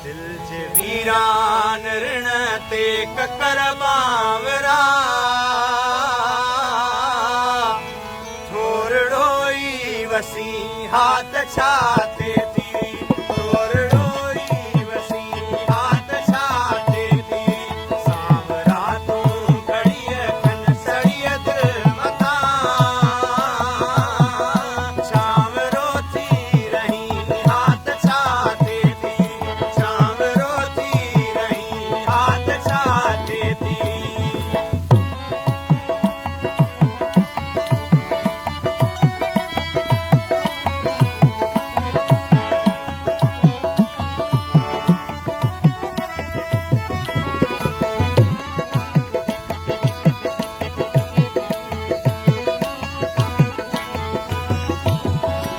दिल जे वीरान ऋण ते ककर बावरा थोरड़ो ई वसी हाथ छाते थी थोरड़ो ई वसी हाथ छाते थी सांवरा तू घड़ीअ खन सड़ीअ दिल मथा सांवरो थी रही हाथ छाते थी सांवरो थी रही हाथ छाते थी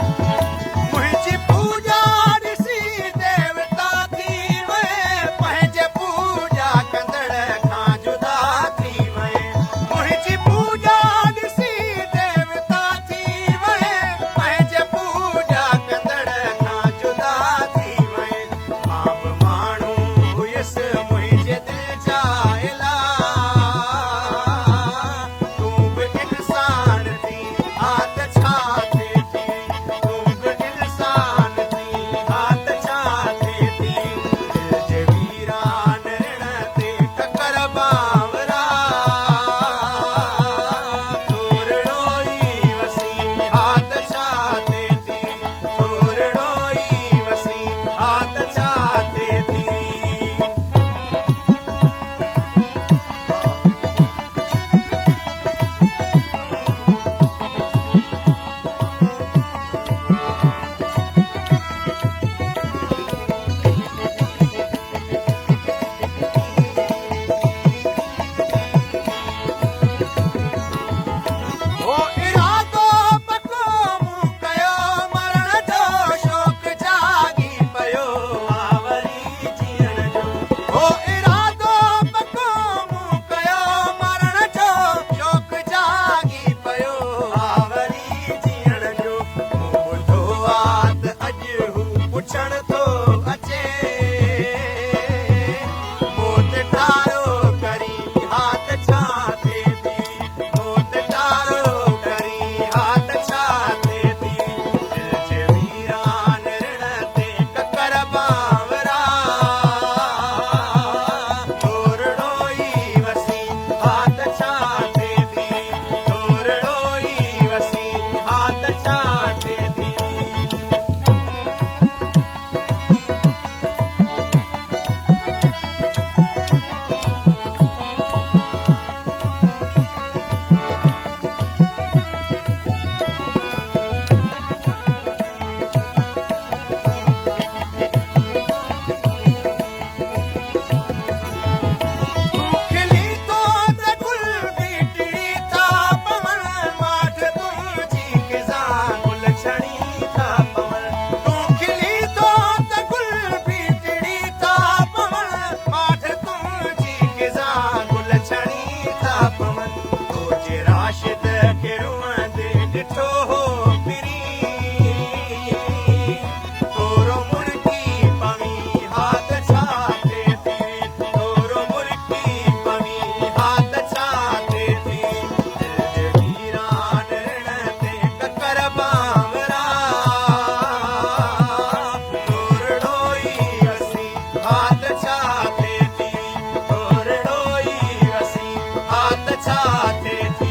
मुंहिंजी पूजा ॾिसी देवता थी वए पंहिंजे पूजा कंदड़ खां जुदा थी वए मुंहिंजी पूजा ॾिसी देवता थी वए पंहिंजे पूजा कंदड़ खां जुदा थी वए मां बि माण्हू हुयसि मुंहिंजे दिलि जा इलाह तूं बि इंसान थी हाथ छाते थी तूं बि इंसान थी हाथ छाते थी दिल जे वीरान ऋण ते ककर बावरा थोरड़ो ई वसी हाथ छाते थी थोरड़ो ई वसी हाथ छाते थी ओ इरादो पको मूं कयो मरण जो शौक़ जागी पियो आवरी जीअण जो ओ इरादो पको मूं कयो मरण जो शौक़ जागी पियो आवरी जीअण जो मूं ॿुधो आत अॼु हू पुछण थो अचे मौत ठारो करी हाथ छाते थी मौत ठारो करी हाथ छाते थी दिल जे वीरान ऋण ते ककर बावरा थोरड़ो ई वसी हाथ छाते थी थोरड़ो ई वसी हाथ छाते थी खिली तो त गुल बीटड़ी था पवन माठ तुंहिंजी खिज़ां गुल छणी था पवन तूं खिली तो त गुल बीटड़ी था पवन माठ तुंहिंजी खिज़ां गुल छणी था पवन तोजे राशिद खे रुअंदे ॾिठो हो पिरी थोरो मुर्गी पवी हाथ छाते थी थोरो मुर्गी पवी हाथ छाते थी दिल जे वीरान ऋण ते ककर बावरा थोरड़ो ई वसी हाथ छाते थी थोरड़ो ई वसी हाथ छाते थी